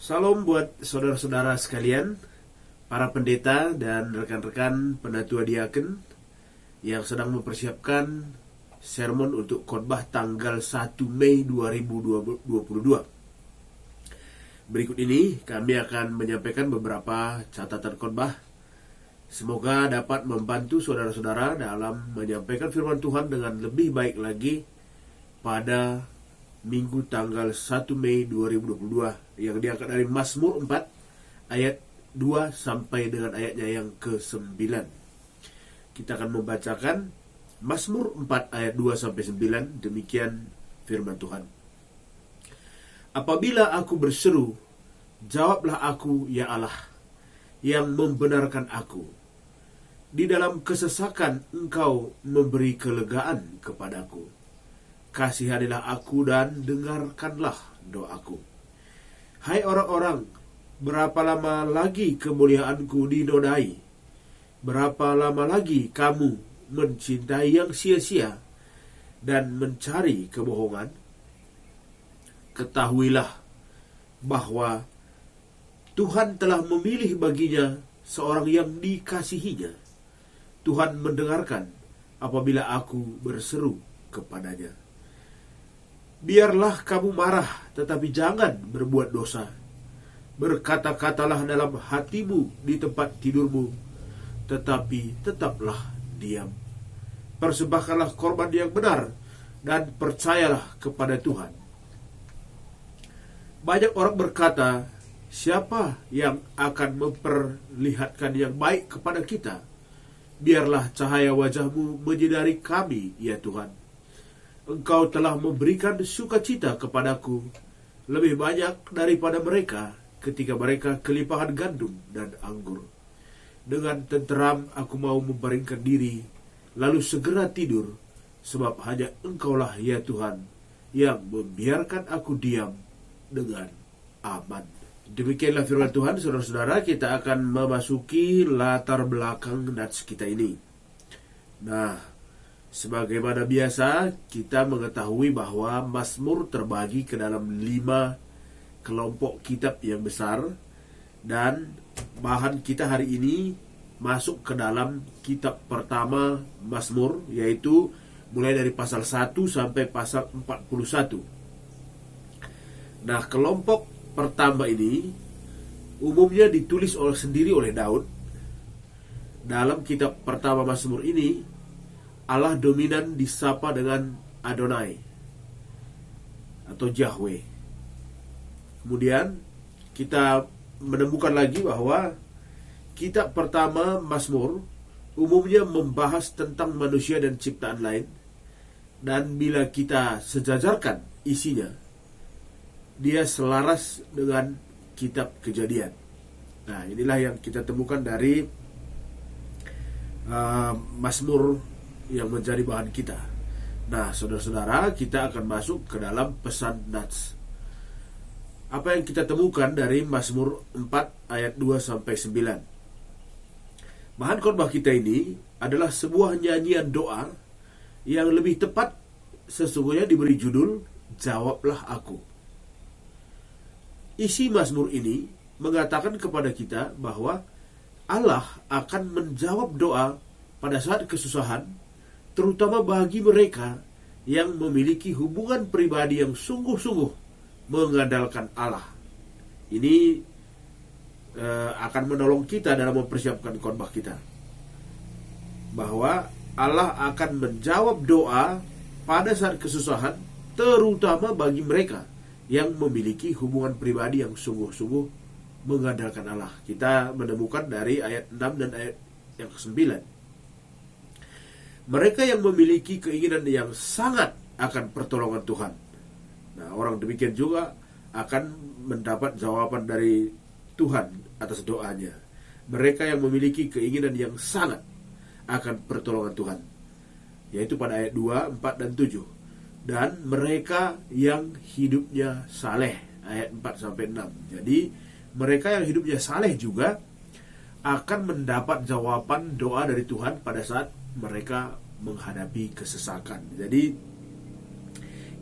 Salam buat saudara-saudara sekalian, para pendeta dan rekan-rekan penatua diaken yang sedang mempersiapkan sermon untuk khotbah tanggal 1 Mei 2022. Berikut ini kami akan menyampaikan beberapa catatan khotbah. Semoga dapat membantu saudara-saudara dalam menyampaikan firman Tuhan dengan lebih baik lagi pada Minggu tanggal 1 Mei 2022 yang diangkat dari Mazmur 4 ayat 2 sampai dengan ayatnya yang ke-9. Kita akan membacakan Mazmur 4 ayat 2 sampai 9. Demikian firman Tuhan. Apabila aku berseru, jawablah aku, ya Allah, yang membenarkan aku. Di dalam kesesakan Engkau memberi kelegaan kepadaku. Kasihanilah aku dan dengarkanlah doaku. Hai orang-orang, berapa lama lagi kemuliaanku dinodai? Berapa lama lagi kamu mencintai yang sia-sia dan mencari kebohongan? Ketahuilah bahwa Tuhan telah memilih baginya seorang yang dikasihinya. Tuhan mendengarkan apabila aku berseru kepadanya. Biarlah kamu marah, tetapi jangan berbuat dosa. Berkata-katalah dalam hatimu di tempat tidurmu, tetapi tetaplah diam. Persembahkanlah korban yang benar, dan percayalah kepada Tuhan. Banyak orang berkata, siapa yang akan memperlihatkan yang baik kepada kita? Biarlah cahaya wajahmu menyinari kami, ya Tuhan. Engkau telah memberikan sukacita kepadaku lebih banyak daripada mereka ketika mereka kelimpahan gandum dan anggur. Dengan tenteram aku mau membaringkan diri, lalu segera tidur, sebab hanya Engkaulah ya Tuhan yang membiarkan aku diam dengan aman. Demikianlah firman Tuhan. Saudara-saudara, kita akan memasuki latar belakang nats kita ini. Nah, sebagaimana biasa, kita mengetahui bahwa Mazmur terbagi ke dalam 5 kelompok kitab yang besar, dan bahan kita hari ini masuk ke dalam kitab pertama Mazmur, yaitu mulai dari pasal 1 sampai pasal 41. Nah, kelompok pertama ini umumnya ditulis sendiri oleh Daud. Dalam kitab pertama Mazmur ini, Allah dominan disapa dengan Adonai atau Yahweh. Kemudian kita menemukan lagi bahwa kitab pertama Mazmur umumnya membahas tentang manusia dan ciptaan lain, dan bila kita sejajarkan isinya, dia selaras dengan kitab Kejadian. Nah, inilah yang kita temukan dari Mazmur yang menjadi bahan kita. Nah, saudara-saudara, kita akan masuk ke dalam pesan nats. Apa yang kita temukan dari Mazmur 4 ayat 2 sampai 9. Bahan khotbah kita ini adalah sebuah nyanyian doa yang lebih tepat sesungguhnya diberi judul Jawablah Aku. Isi Mazmur ini mengatakan kepada kita bahwa Allah akan menjawab doa pada saat kesusahan, terutama bagi mereka yang memiliki hubungan pribadi yang sungguh-sungguh mengandalkan Allah. Ini akan menolong kita dalam mempersiapkan khotbah kita, bahwa Allah akan menjawab doa pada saat kesusahan, terutama bagi mereka yang memiliki hubungan pribadi yang sungguh-sungguh mengandalkan Allah. Kita menemukan dari ayat 6 dan ayat yang ke-9. Mereka yang memiliki keinginan yang sangat akan pertolongan Tuhan. Nah, orang demikian juga akan mendapat jawaban dari Tuhan atas doanya. Mereka yang memiliki keinginan yang sangat akan pertolongan Tuhan, yaitu pada ayat 2, 4, dan 7. Dan mereka yang hidupnya saleh, ayat 4 sampai 6. Jadi, mereka yang hidupnya saleh juga akan mendapat jawaban doa dari Tuhan pada saat mereka menghadapi kesesakan. Jadi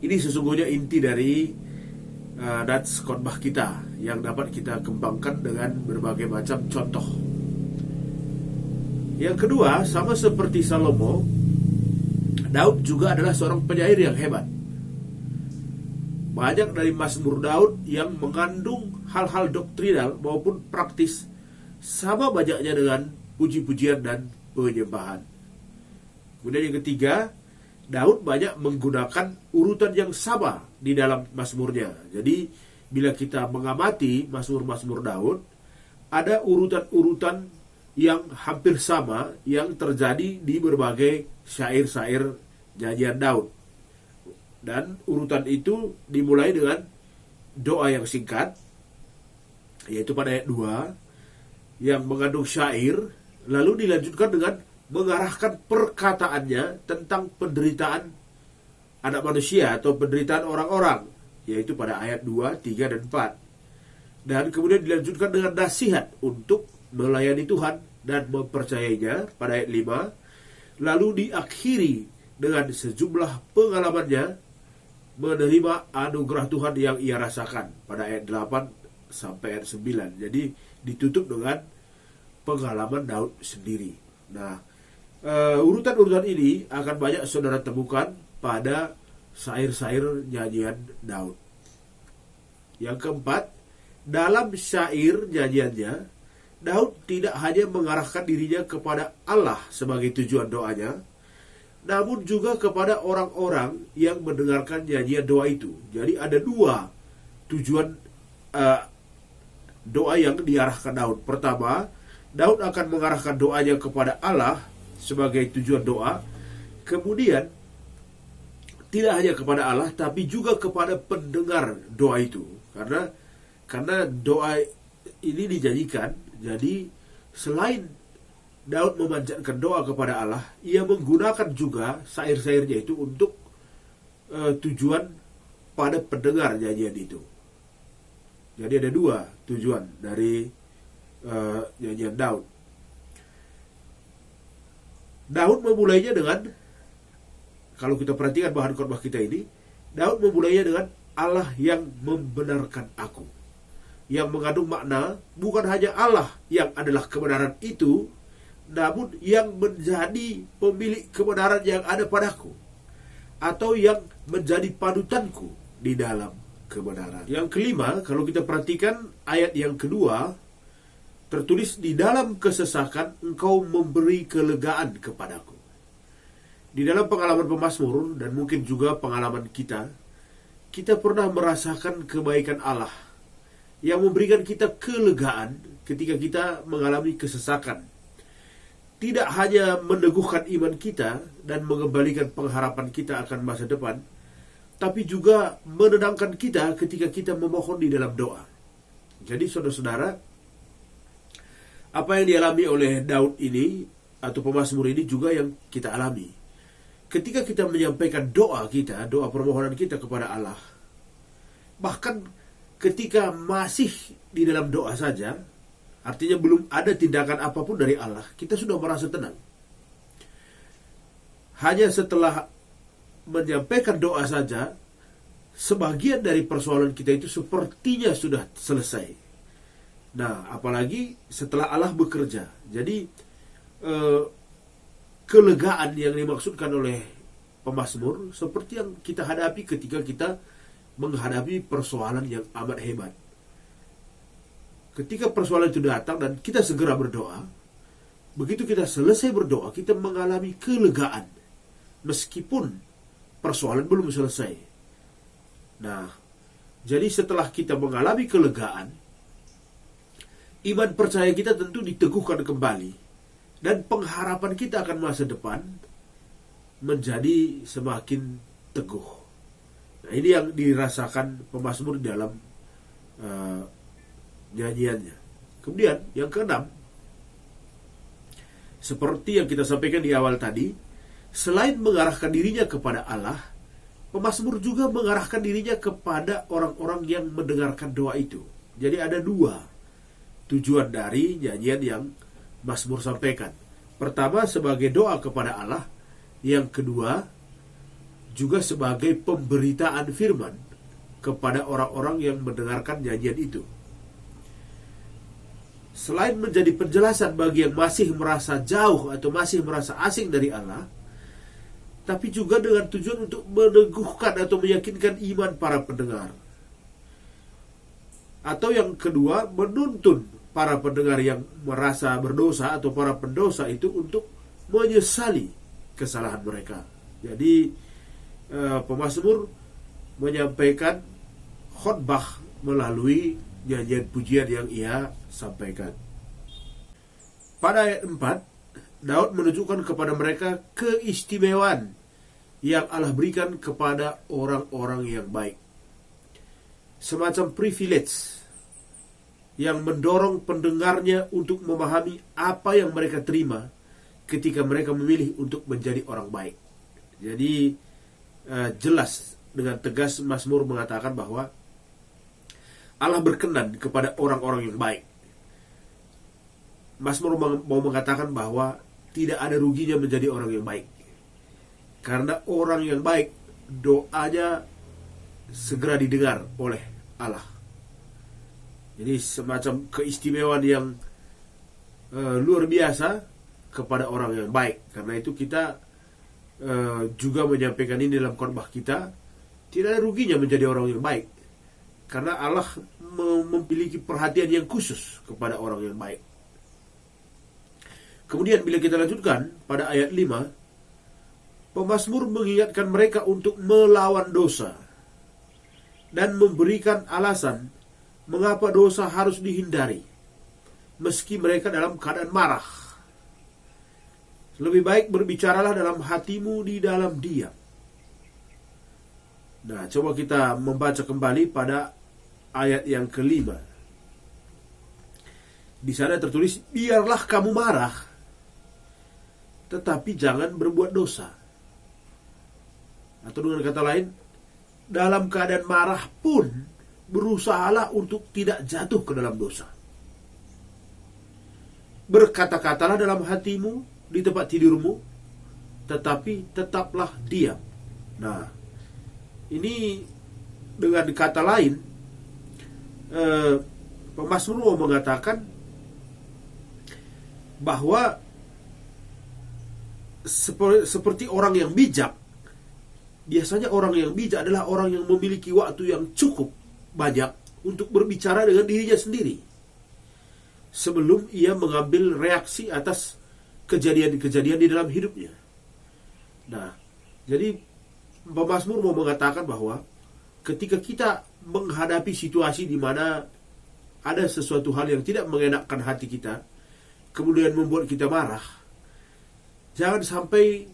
ini sesungguhnya inti dari nats khotbah kita yang dapat kita kembangkan dengan berbagai macam contoh. Yang kedua, sama seperti Salomo, Daud juga adalah seorang penyair yang hebat. Banyak dari Mazmur Daud yang mengandung hal-hal doktrinal maupun praktis, sama banyaknya dengan puji-pujian dan penyembahan. Kemudian yang ketiga, Daud banyak menggunakan urutan yang sama di dalam Mazmurnya. Jadi bila kita mengamati Mazmur-Mazmur Daud, ada urutan-urutan yang hampir sama yang terjadi di berbagai syair-syair nyanyian Daud. Dan urutan itu dimulai dengan doa yang singkat, yaitu pada ayat 2, yang mengandung syair, lalu dilanjutkan dengan mengarahkan perkataannya tentang penderitaan anak manusia atau penderitaan orang-orang, yaitu pada ayat 2, 3, dan 4. Dan kemudian dilanjutkan dengan nasihat untuk melayani Tuhan dan mempercayainya pada ayat 5. Lalu diakhiri dengan sejumlah pengalamannya menerima anugerah Tuhan yang ia rasakan pada ayat 8 sampai ayat 9. Jadi ditutup dengan pengalaman Daud sendiri. Nah, urutan-urutan ini akan banyak saudara temukan pada syair-syair nyanyian Daud. Yang keempat, dalam syair nyanyiannya, Daud tidak hanya mengarahkan dirinya kepada Allah sebagai tujuan doanya, namun juga kepada orang-orang yang mendengarkan nyanyian doa itu. Jadi ada dua tujuan doa yang diarahkan Daud. Pertama, Daud akan mengarahkan doanya kepada Allah sebagai tujuan doa. Kemudian tidak hanya kepada Allah, tapi juga kepada pendengar doa itu. Karena doa ini dinyanyikan, jadi selain Daud memanjatkan doa kepada Allah, ia menggunakan juga syair-syairnya itu untuk tujuan pada pendengar nyanyian itu. Jadi ada dua tujuan dari nyanyian Daud. Daud memulainya dengan, kalau kita perhatikan bahan khotbah kita ini, Daud memulainya dengan Allah yang membenarkan aku, yang mengandung makna bukan hanya Allah yang adalah kebenaran itu, namun yang menjadi pemilik kebenaran yang ada padaku, atau yang menjadi panutanku di dalam kebenaran. Yang kelima, kalau kita perhatikan ayat yang kedua, tertulis, di dalam kesesakan engkau memberi kelegaan kepadaku. Di dalam pengalaman pemazmur dan mungkin juga pengalaman kita pernah merasakan kebaikan Allah yang memberikan kita kelegaan ketika kita mengalami kesesakan. Tidak hanya meneguhkan iman kita dan mengembalikan pengharapan kita akan masa depan, tapi juga menenangkan kita ketika kita memohon di dalam doa. Jadi saudara-saudara, apa yang dialami oleh Daud ini atau pemazmur ini juga yang kita alami. Ketika kita menyampaikan doa kita, doa permohonan kita kepada Allah, bahkan ketika masih di dalam doa saja, artinya belum ada tindakan apapun dari Allah, kita sudah merasa tenang. Hanya setelah menyampaikan doa saja, sebagian dari persoalan kita itu sepertinya sudah selesai. Nah, apalagi setelah Allah bekerja. Jadi kelegaan yang dimaksudkan oleh pemazmur seperti yang kita hadapi ketika kita menghadapi persoalan yang amat hebat. Ketika persoalan itu datang dan kita segera berdoa, begitu kita selesai berdoa, kita mengalami kelegaan meskipun persoalan belum selesai. Nah, jadi setelah kita mengalami kelegaan, iman percaya kita tentu diteguhkan kembali, dan pengharapan kita akan masa depan menjadi semakin teguh. Nah, ini yang dirasakan pemazmur dalam nyanyiannya. Kemudian yang keenam, seperti yang kita sampaikan di awal tadi, selain mengarahkan dirinya kepada Allah, pemazmur juga mengarahkan dirinya kepada orang-orang yang mendengarkan doa itu. Jadi ada dua tujuan dari nyanyian yang Mazmur sampaikan. Pertama, sebagai doa kepada Allah. Yang kedua, juga sebagai pemberitaan firman kepada orang-orang yang mendengarkan nyanyian itu. Selain menjadi penjelasan bagi yang masih merasa jauh atau masih merasa asing dari Allah, tapi juga dengan tujuan untuk meneguhkan atau meyakinkan iman para pendengar. Atau yang kedua, menuntun para pendengar yang merasa berdosa atau para pendosa itu untuk menyesali kesalahan mereka. Jadi pemazmur menyampaikan khotbah melalui nyanyian pujian yang ia sampaikan. Pada ayat 4, Daud menunjukkan kepada mereka keistimewaan yang Allah berikan kepada orang-orang yang baik. Semacam privilege yang mendorong pendengarnya untuk memahami apa yang mereka terima ketika mereka memilih untuk menjadi orang baik. Jadi jelas dengan tegas Mazmur mengatakan bahwa Allah berkenan kepada orang-orang yang baik. Mazmur mau mengatakan bahwa tidak ada ruginya menjadi orang yang baik. Karena orang yang baik, doanya segera didengar oleh Allah. Jadi semacam keistimewaan yang luar biasa kepada orang yang baik. Karena itu kita juga menyampaikan ini dalam khotbah kita. Tidak ada ruginya menjadi orang yang baik. Karena Allah memiliki perhatian yang khusus kepada orang yang baik. Kemudian bila kita lanjutkan pada ayat 5, pemazmur mengingatkan mereka untuk melawan dosa dan memberikan alasan mengapa dosa harus dihindari meski mereka dalam keadaan marah. Lebih baik berbicaralah dalam hatimu di dalam diam. Nah, coba kita membaca kembali pada ayat yang kelima. Di sana tertulis, biarlah kamu marah, tetapi jangan berbuat dosa. Atau dengan kata lain, dalam keadaan marah pun berusahalah untuk tidak jatuh ke dalam dosa. Berkata-katalah dalam hatimu di tempat tidurmu, tetapi tetaplah diam. Nah, ini dengan kata lain, pemazmur mau mengatakan bahwa seperti orang yang bijak, biasanya orang yang bijak adalah orang yang memiliki waktu yang cukup banyak untuk berbicara dengan dirinya sendiri sebelum ia mengambil reaksi atas kejadian-kejadian di dalam hidupnya. Nah, jadi pemazmur mau mengatakan bahwa ketika kita menghadapi situasi di mana ada sesuatu hal yang tidak mengenakkan hati kita, kemudian membuat kita marah, jangan sampai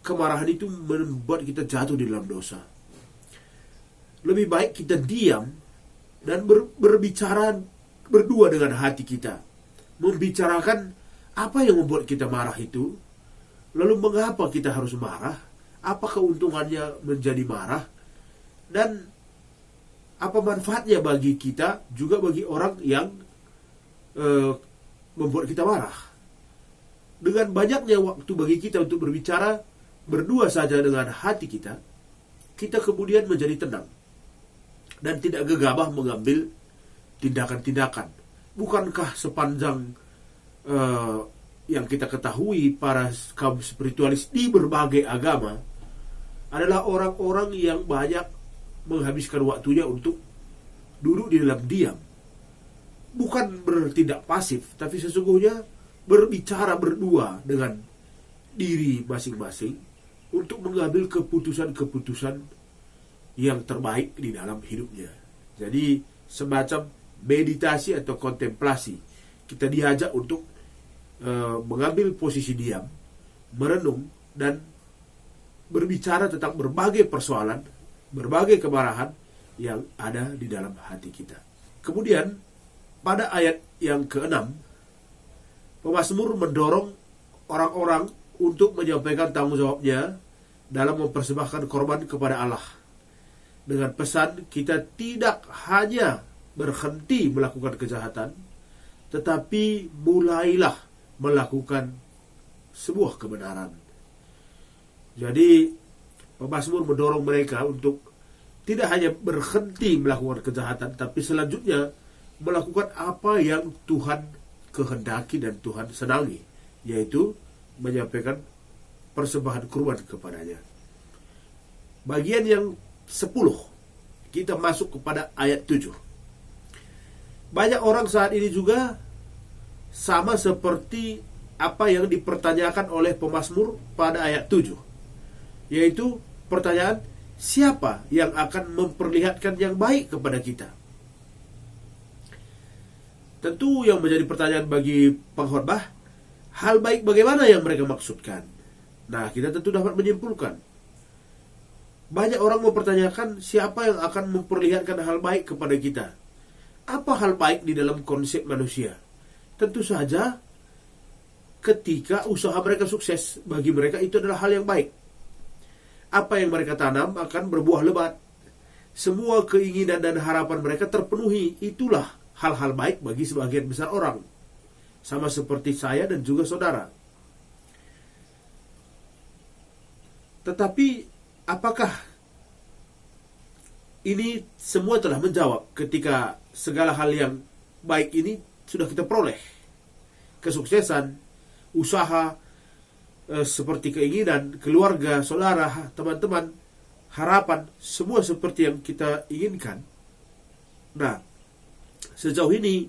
kemarahan itu membuat kita jatuh di dalam dosa. Lebih baik kita diam dan berbicara berdua dengan hati kita, membicarakan apa yang membuat kita marah itu, lalu mengapa kita harus marah, apa keuntungannya menjadi marah, dan apa manfaatnya bagi kita, juga bagi orang yang membuat kita marah. Dengan banyaknya waktu bagi kita untuk berbicara berdua saja dengan hati kita, kita kemudian menjadi tenang dan tidak gegabah mengambil tindakan-tindakan. Bukankah sepanjang yang kita ketahui para kaum spiritualis di berbagai agama adalah orang-orang yang banyak menghabiskan waktunya untuk duduk di dalam diam, bukan bertindak pasif, tapi sesungguhnya berbicara berdua dengan diri masing-masing untuk mengambil keputusan-keputusan yang terbaik di dalam hidupnya. Jadi semacam meditasi atau kontemplasi. Kita diajak untuk mengambil posisi diam, merenung, dan berbicara tentang berbagai persoalan, berbagai kemarahan yang ada di dalam hati kita. Kemudian pada ayat yang ke-6, pemazmur mendorong orang-orang untuk menyampaikan tanggung jawabnya dalam mempersembahkan korban kepada Allah, dengan pesan kita tidak hanya berhenti melakukan kejahatan, tetapi mulailah melakukan sebuah kebenaran. Jadi pemazmur mendorong mereka untuk tidak hanya berhenti melakukan kejahatan, tapi selanjutnya melakukan apa yang Tuhan kehendaki dan Tuhan senangi, yaitu menyampaikan persembahan kurban kepadanya. Bagian yang 10, kita masuk kepada ayat 7. Banyak orang saat ini juga sama seperti apa yang dipertanyakan oleh pemazmur pada ayat 7, yaitu pertanyaan, siapa yang akan memperlihatkan yang baik kepada kita? Tentu yang menjadi pertanyaan bagi pengkhotbah, hal baik bagaimana yang mereka maksudkan? Nah, kita tentu dapat menyimpulkan. Banyak orang mempertanyakan siapa yang akan memperlihatkan hal baik kepada kita. Apa hal baik di dalam konsep manusia? Tentu saja ketika usaha mereka sukses, bagi mereka itu adalah hal yang baik. Apa yang mereka tanam akan berbuah lebat. Semua keinginan dan harapan mereka terpenuhi. Itulah hal-hal baik bagi sebagian besar orang. Sama seperti saya dan juga saudara. Tetapi apakah ini semua telah menjawab ketika segala hal yang baik ini sudah kita peroleh? Kesuksesan, usaha, seperti keinginan, keluarga, saudara, teman-teman, harapan, semua seperti yang kita inginkan. Nah, sejauh ini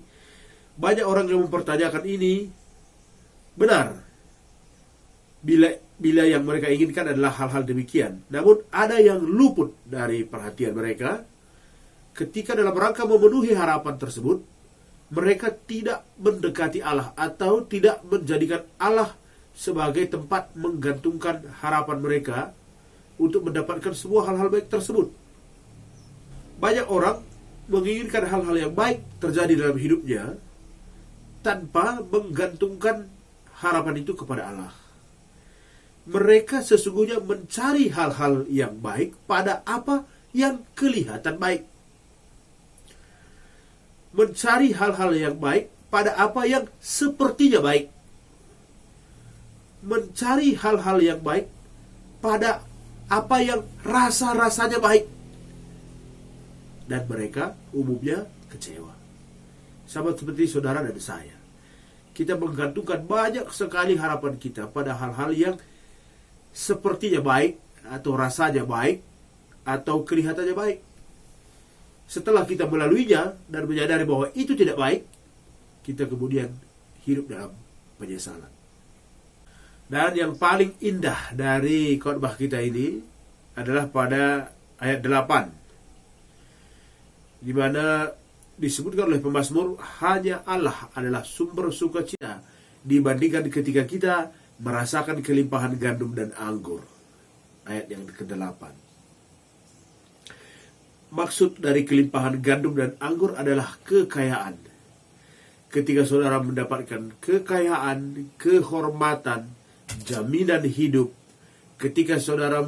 banyak orang yang mempertanyakan ini benar bila yang mereka inginkan adalah hal-hal demikian. Namun ada yang luput dari perhatian mereka. Ketika dalam rangka memenuhi harapan tersebut, mereka tidak mendekati Allah atau tidak menjadikan Allah sebagai tempat menggantungkan harapan mereka untuk mendapatkan sebuah hal-hal baik tersebut. Banyak orang menginginkan hal-hal yang baik terjadi dalam hidupnya tanpa menggantungkan harapan itu kepada Allah. Mereka sesungguhnya mencari hal-hal yang baik pada apa yang kelihatan baik. Mencari hal-hal yang baik pada apa yang sepertinya baik. Mencari hal-hal yang baik pada apa yang rasa-rasanya baik. Dan mereka umumnya kecewa. Sama seperti saudara dan saya. Kita menggantungkan banyak sekali harapan kita pada hal-hal yang sepertinya baik, atau rasanya baik, atau kelihatannya baik. Setelah kita melaluinya dan menyadari bahwa itu tidak baik, kita kemudian hidup dalam penyesalan. Dan yang paling indah dari khotbah kita ini adalah pada ayat 8, di mana disebutkan oleh pemazmur, hanya Allah adalah sumber sukacita dibandingkan ketika kita merasakan kelimpahan gandum dan anggur. Ayat yang ke-8. Maksud dari kelimpahan gandum dan anggur adalah kekayaan. Ketika saudara mendapatkan kekayaan, kehormatan, jaminan hidup, ketika saudara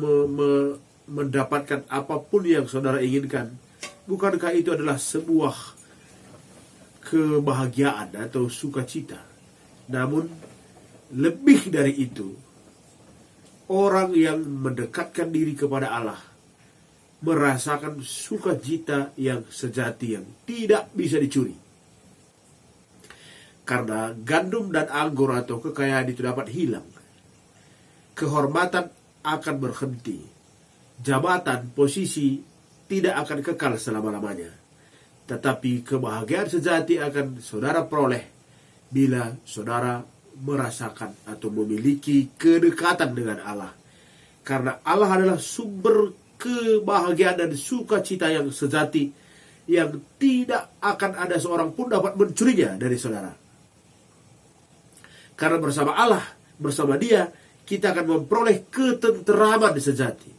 mendapatkan apapun yang saudara inginkan, bukankah itu adalah sebuah kebahagiaan atau sukacita? Namun lebih dari itu, orang yang mendekatkan diri kepada Allah merasakan sukacita yang sejati yang tidak bisa dicuri. Karena gandum dan anggur atau kekayaan itu dapat hilang. Kehormatan akan berhenti. Jabatan, posisi tidak akan kekal selama-lamanya. Tetapi kebahagiaan sejati akan saudara peroleh bila saudara merasakan atau memiliki kedekatan dengan Allah. Karena Allah adalah sumber kebahagiaan dan sukacita yang sejati yang tidak akan ada seorang pun dapat mencurinya dari saudara. Karena bersama Allah, bersama Dia, kita akan memperoleh ketenteraman sejati.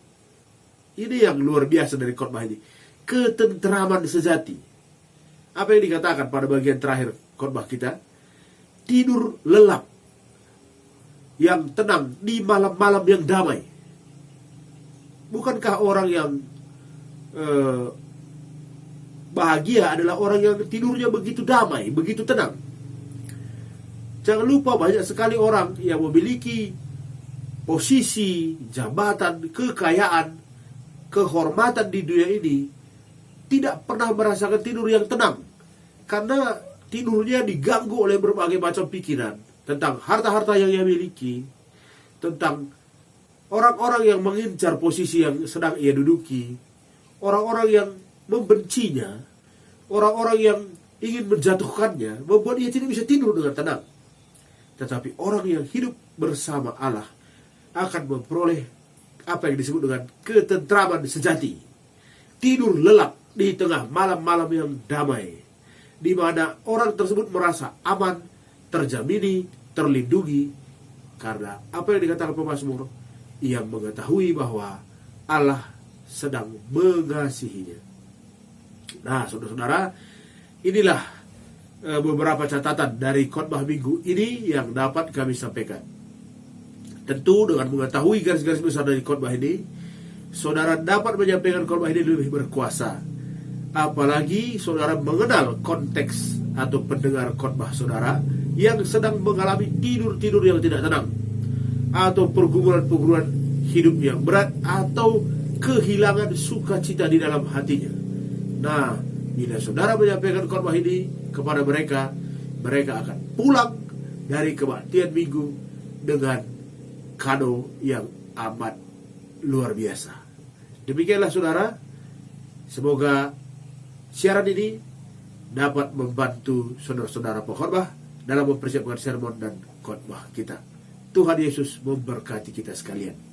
Ini yang luar biasa dari khotbah ini. Ketenteraman sejati. Apa yang dikatakan pada bagian terakhir khotbah kita? Tidur lelap yang tenang di malam-malam yang damai. Bukankah orang yang bahagia adalah orang yang tidurnya begitu damai, begitu tenang? Jangan lupa banyak sekali orang yang memiliki posisi, jabatan, kekayaan, kehormatan di dunia ini tidak pernah merasakan tidur yang tenang, karena tidurnya diganggu oleh berbagai macam pikiran tentang harta-harta yang ia miliki, tentang orang-orang yang mengincar posisi yang sedang ia duduki, orang-orang yang membencinya, orang-orang yang ingin menjatuhkannya, membuat ia tidak bisa tidur dengan tenang. Tetapi orang yang hidup bersama Allah akan memperoleh apa yang disebut dengan ketentraman sejati. Tidur lelap di tengah malam-malam yang damai, di mana orang tersebut merasa aman, terjamini, terlindungi, karena apa yang dikatakan pemazmur, ia mengetahui bahwa Allah sedang mengasihinya. Nah, saudara-saudara, inilah beberapa catatan dari khotbah minggu ini yang dapat kami sampaikan. Tentu dengan mengetahui garis-garis besar dari khotbah ini, saudara dapat menyampaikan khotbah ini lebih berkuasa. Apalagi saudara mengenal konteks atau pendengar khotbah saudara yang sedang mengalami tidur-tidur yang tidak tenang, atau pergumulan-pergumulan hidup yang berat, atau kehilangan sukacita di dalam hatinya. Nah, bila saudara menyampaikan khotbah ini kepada mereka, mereka akan pulang dari kebaktian minggu dengan kado yang amat luar biasa. Demikianlah saudara, semoga siaran ini dapat membantu saudara-saudara pengkhotbah dalam mempersiapkan sermon dan khotbah kita. Tuhan Yesus memberkati kita sekalian.